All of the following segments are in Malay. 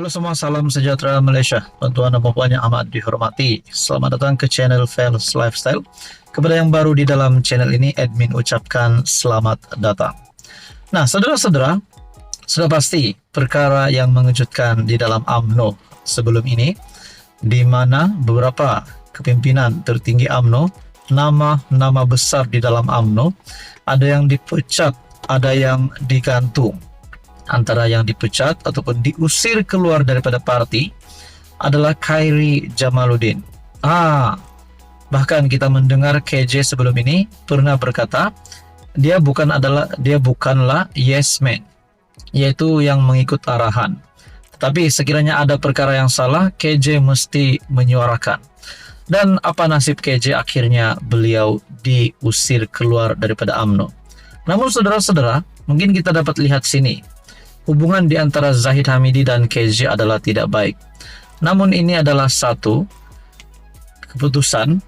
Halo semua, salam sejahtera Malaysia. Tuan-tuan dan puan yang amat dihormati, selamat datang ke channel Fels Lifestyle. Kepada yang baru di dalam channel ini, admin ucapkan selamat datang. Nah, saudara-saudara, sudah pasti perkara yang mengejutkan di dalam UMNO sebelum ini, di mana beberapa kepimpinan tertinggi UMNO, nama-nama besar di dalam UMNO, ada yang dipecat, ada yang digantung. Antara yang dipecat ataupun diusir keluar daripada parti adalah Khairi Jamaluddin. Bahkan kita mendengar KJ sebelum ini pernah berkata dia bukanlah yes man, yaitu yang mengikut arahan. Tetapi sekiranya ada perkara yang salah, KJ mesti menyuarakan. Dan apa nasib KJ? Akhirnya beliau diusir keluar daripada UMNO. Namun saudara-saudara, mungkin kita dapat lihat sini, hubungan di antara Zahid Hamidi dan KJ adalah tidak baik. Namun ini adalah satu keputusan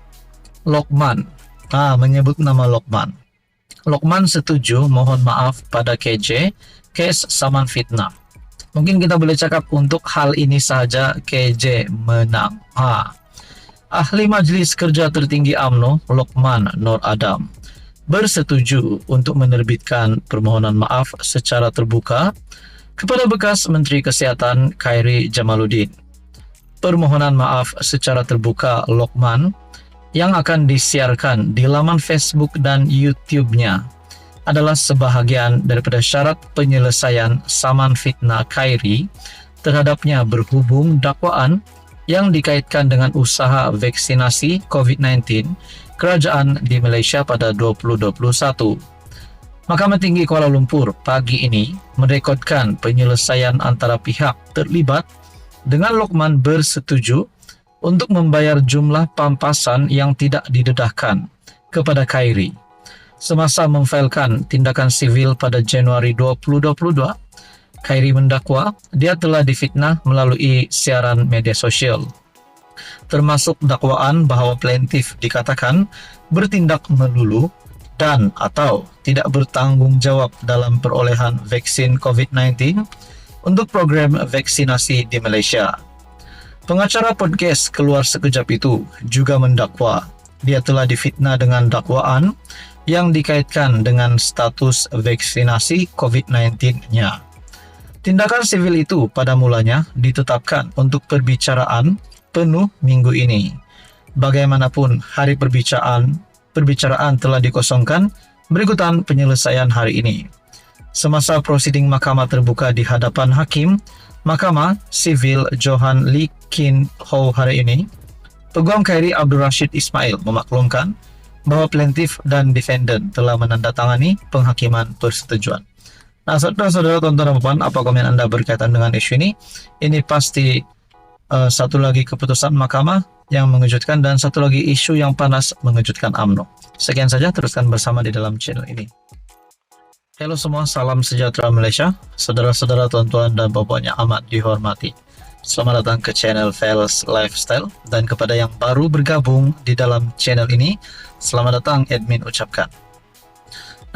Lokman. Menyebut nama Lokman. Lokman setuju mohon maaf pada KJ, kes saman fitnah. Mungkin kita boleh cakap untuk hal ini saja KJ menang. Ahli Majlis Kerja Tertinggi UMNO, Lokman Nur Adam, bersetuju untuk menerbitkan permohonan maaf secara terbuka kepada bekas Menteri Kesihatan Khairi Jamaluddin. Permohonan maaf secara terbuka Lokman yang akan disiarkan di laman Facebook dan YouTube-nya adalah sebahagian daripada syarat penyelesaian saman fitnah Khairi terhadapnya berhubung dakwaan yang dikaitkan dengan usaha vaksinasi COVID-19 kerajaan di Malaysia pada 2021. Mahkamah Tinggi Kuala Lumpur pagi ini merekodkan penyelesaian antara pihak terlibat dengan Lokman bersetuju untuk membayar jumlah pampasan yang tidak didedahkan kepada Khairi. Semasa memfailkan tindakan sivil pada Januari 2022, Khairi mendakwa dia telah difitnah melalui siaran media sosial, termasuk dakwaan bahawa plaintiff dikatakan bertindak melulu dan atau tidak bertanggung jawab dalam perolehan vaksin COVID-19 untuk program vaksinasi di Malaysia. Pengacara podcast Keluar Sekejap itu juga mendakwa dia telah difitnah dengan dakwaan yang dikaitkan dengan status vaksinasi COVID-19-nya. Tindakan sivil itu pada mulanya ditetapkan untuk perbicaraan penuh minggu ini. Bagaimanapun, hari perbicaraan telah dikosongkan berikutan penyelesaian hari ini. Semasa prosiding mahkamah terbuka di hadapan Hakim Mahkamah Sivil Johan Lee Kin Ho hari ini, Peguam Khairi Abdul Rashid Ismail memaklumkan bahawa plaintiff dan defendant telah menandatangani penghakiman persetujuan. Nah, saudara-saudara, tuan-tuan dan puan, apa komen anda berkaitan dengan isu ini? Ini pasti satu lagi keputusan mahkamah yang mengejutkan dan satu lagi isu yang panas mengejutkan UMNO. Sekian saja, teruskan bersama di dalam channel ini. Halo semua, salam sejahtera Malaysia. Saudara-saudara, tuan-tuan dan puan yang amat dihormati, selamat datang ke channel Fels Lifestyle. Dan kepada yang baru bergabung di dalam channel ini, selamat datang admin ucapkan.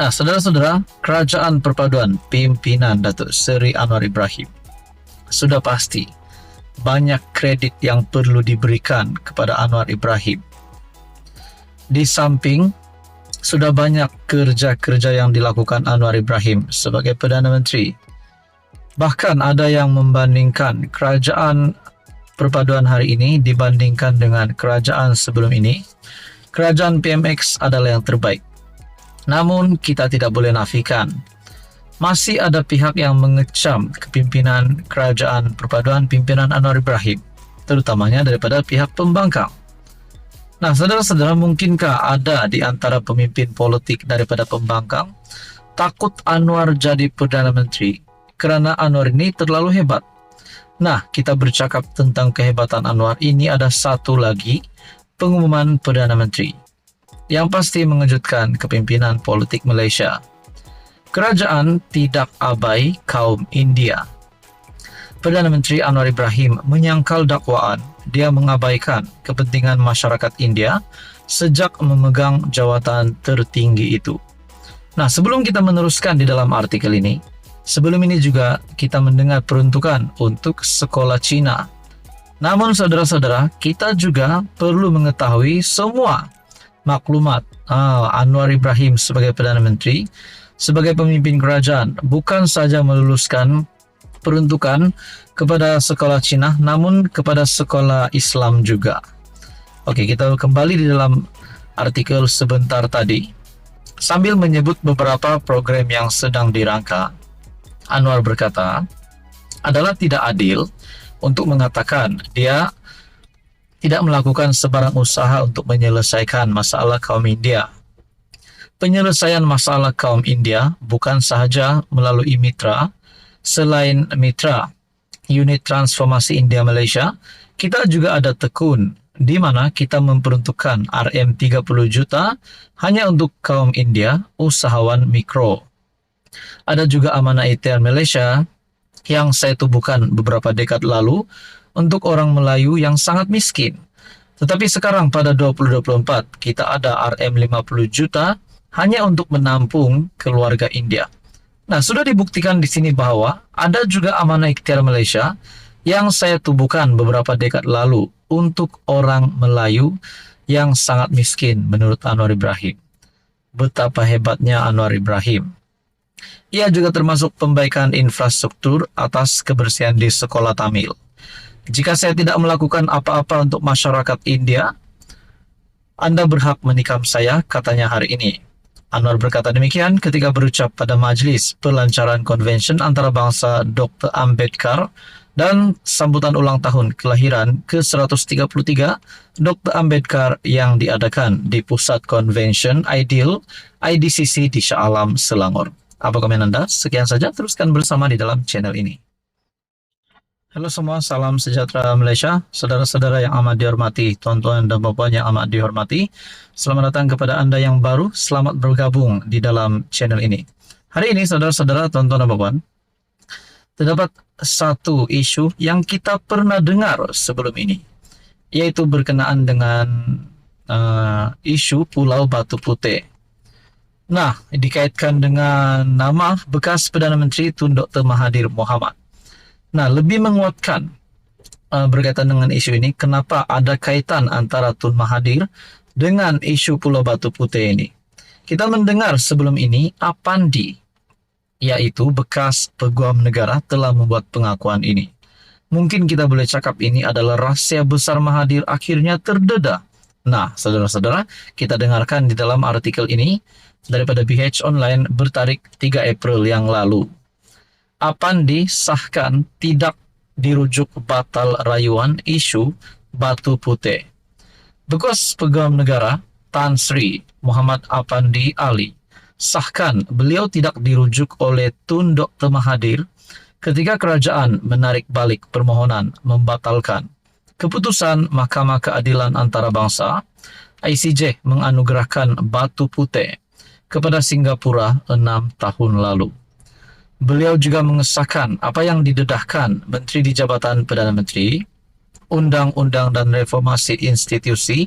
Nah, saudara-saudara, Kerajaan Perpaduan pimpinan Datuk Seri Anwar Ibrahim sudah pasti banyak kredit yang perlu diberikan kepada Anwar Ibrahim. Di samping sudah banyak kerja-kerja yang dilakukan Anwar Ibrahim sebagai Perdana Menteri. Bahkan ada yang membandingkan kerajaan perpaduan hari ini dibandingkan dengan kerajaan sebelum ini. Kerajaan PMX adalah yang terbaik. Namun kita tidak boleh nafikan, masih ada pihak yang mengecam kepimpinan kerajaan perpaduan pimpinan Anwar Ibrahim, terutamanya daripada pihak pembangkang. Nah, saudara-saudara, mungkinkah ada di antara pemimpin politik daripada pembangkang takut Anwar jadi Perdana Menteri kerana Anwar ini terlalu hebat? Nah, kita bercakap tentang kehebatan Anwar, ini ada satu lagi pengumuman Perdana Menteri yang pasti mengejutkan kepimpinan politik Malaysia. Kerajaan tidak abai kaum India. Perdana Menteri Anwar Ibrahim menyangkal dakwaan dia mengabaikan kepentingan masyarakat India sejak memegang jawatan tertinggi itu. Nah, sebelum kita meneruskan di dalam artikel ini, Sebelum ini juga kita mendengar peruntukan untuk sekolah Cina. Namun saudara-saudara, kita juga perlu mengetahui semua maklumat Anwar Ibrahim sebagai Perdana Menteri, sebagai pemimpin kerajaan, bukan saja meluluskan peruntukan kepada sekolah Cina, namun kepada sekolah Islam juga. Oke, kita kembali di dalam artikel sebentar tadi. Sambil menyebut beberapa program yang sedang dirangka, Anwar berkata, adalah tidak adil untuk mengatakan dia tidak melakukan sebarang usaha untuk menyelesaikan masalah kaum India. Penyelesaian masalah kaum India bukan sahaja melalui mitra. Selain mitra, unit transformasi India Malaysia, kita juga ada Tekun, di mana kita memperuntukkan RM30 juta hanya untuk kaum India, usahawan mikro. Ada juga Amanah Ikhtiar Malaysia yang saya tubuhkan beberapa dekad lalu untuk orang Melayu yang sangat miskin. Tetapi sekarang pada 2024 kita ada RM50 juta hanya untuk menampung keluarga India. Nah, sudah dibuktikan di sini bahwa ada juga Amanah Ikhtiar Malaysia yang saya tubuhkan beberapa dekad lalu untuk orang Melayu yang sangat miskin menurut Anwar Ibrahim. Betapa hebatnya Anwar Ibrahim. Ia juga termasuk pembaikan infrastruktur atas kebersihan di sekolah Tamil. Jika saya tidak melakukan apa-apa untuk masyarakat India, Anda berhak menikam saya, katanya hari ini. Anwar berkata demikian ketika berucap pada majlis pelancaran konvensyen antarabangsa Dr. Ambedkar dan sambutan ulang tahun kelahiran ke-133 Dr. Ambedkar yang diadakan di Pusat Konvensyen Ideal IDCC di Shah Alam, Selangor. Apa komen Anda? Sekian saja, teruskan bersama di dalam channel ini. Halo semua, salam sejahtera Malaysia, saudara-saudara yang amat dihormati, tuan-tuan dan puan yang amat dihormati. Selamat datang kepada Anda yang baru, selamat bergabung di dalam channel ini. Hari ini saudara-saudara, tuan-tuan dan puan, terdapat satu isu yang kita pernah dengar sebelum ini, yaitu berkenaan dengan isu Pulau Batu Putih. Nah, dikaitkan dengan nama bekas Perdana Menteri Tun Dr. Mahathir Mohamad. Nah, lebih menguatkan berkaitan dengan isu ini, kenapa ada kaitan antara Tun Mahathir dengan isu Pulau Batu Putih ini. Kita mendengar sebelum ini Apandi, yaitu bekas peguam negara, telah membuat pengakuan ini. Mungkin kita boleh cakap ini adalah rahasia besar Mahathir akhirnya terdedah. Nah, saudara-saudara, kita dengarkan di dalam artikel ini daripada BH Online bertarik 3 April yang lalu. Apandi sahkan tidak dirujuk batal rayuan isu Batu Putih. Bekas peguam negara Tan Sri Muhammad Apandi Ali sahkan beliau tidak dirujuk oleh Tun Dr. Mahathir ketika kerajaan menarik balik permohonan membatalkan keputusan Mahkamah Keadilan Antarabangsa ICJ menganugerahkan Batu Putih kepada Singapura 6 tahun lalu. Beliau juga mengesahkan apa yang didedahkan Menteri di Jabatan Perdana Menteri, Undang-Undang dan Reformasi Institusi,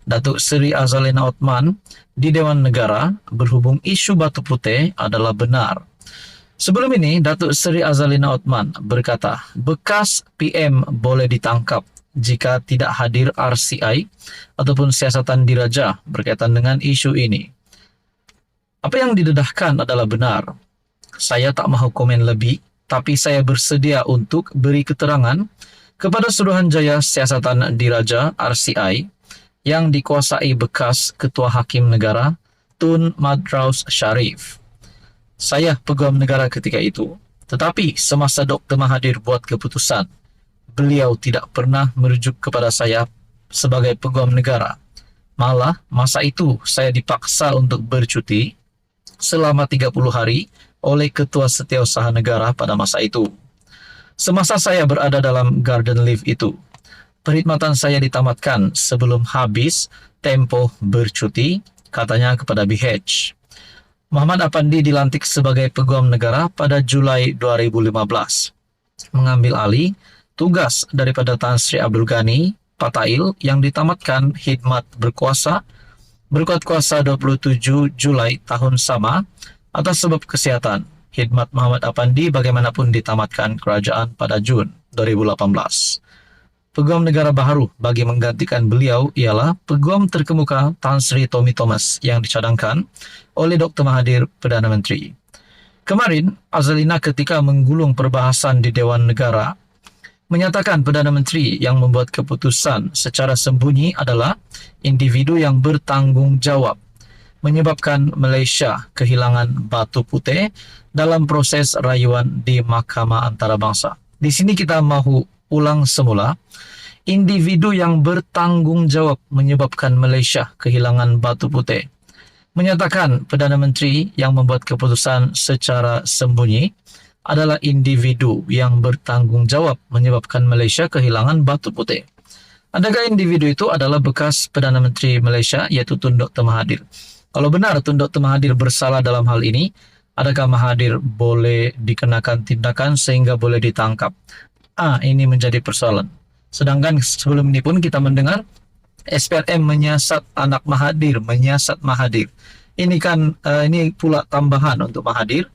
Datuk Seri Azalina Othman di Dewan Negara berhubung isu Batu Putih adalah benar. Sebelum ini, Datuk Seri Azalina Othman berkata, bekas PM boleh ditangkap jika tidak hadir RCI ataupun siasatan diraja berkaitan dengan isu ini. Apa yang didedahkan adalah benar. Saya tak mahu komen lebih, tapi saya bersedia untuk beri keterangan kepada Suruhanjaya Siasatan Diraja RCI yang dikuasai bekas Ketua Hakim Negara Tun Madraus Sharif. Saya peguam negara ketika itu, tetapi semasa Dr. Mahathir buat keputusan, beliau tidak pernah merujuk kepada saya sebagai peguam negara. Malah, masa itu saya dipaksa untuk bercuti selama 30 hari oleh Ketua Setiausaha Negara pada masa itu. Semasa saya berada dalam garden leave itu, perkhidmatan saya ditamatkan sebelum habis tempoh bercuti, katanya kepada BH. Muhammad Apandi dilantik sebagai peguam negara pada Julai 2015, mengambil alih tugas daripada Tan Sri Abdul Ghani Patail yang ditamatkan khidmat berkuat kuasa 27 Julai tahun sama atas sebab kesihatan. Hidmat Muhammad Apandi bagaimanapun ditamatkan kerajaan pada Jun 2018. Peguam negara baru bagi menggantikan beliau ialah Peguam Terkemuka Tan Sri Tommy Thomas yang dicadangkan oleh Dr. Mahathir Perdana Menteri. Kemarin, Azalina ketika menggulung perbahasan di Dewan Negara menyatakan Perdana Menteri yang membuat keputusan secara sembunyi adalah individu yang bertanggungjawab menyebabkan Malaysia kehilangan batu putih dalam proses rayuan di Mahkamah Antarabangsa. Di sini kita mahu ulang semula, individu yang bertanggung jawab menyebabkan Malaysia kehilangan batu putih. Menyatakan Perdana Menteri yang membuat keputusan secara sembunyi adalah individu yang bertanggung jawab menyebabkan Malaysia kehilangan batu putih. Adakah individu itu adalah bekas Perdana Menteri Malaysia iaitu Tun Dr. Mahathir? Kalau benar Tun Dr. Mahathir bersalah dalam hal ini, adakah Mahathir boleh dikenakan tindakan sehingga boleh ditangkap? Ini menjadi persoalan. Sedangkan sebelum ini pun kita mendengar SPRM menyiasat anak Mahathir, menyiasat Mahathir. Ini kan ini pula tambahan untuk Mahathir,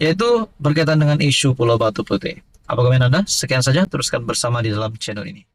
yaitu berkaitan dengan isu Pulau Batu Putih. Apa komentar Anda? Sekian saja, teruskan bersama di dalam channel ini.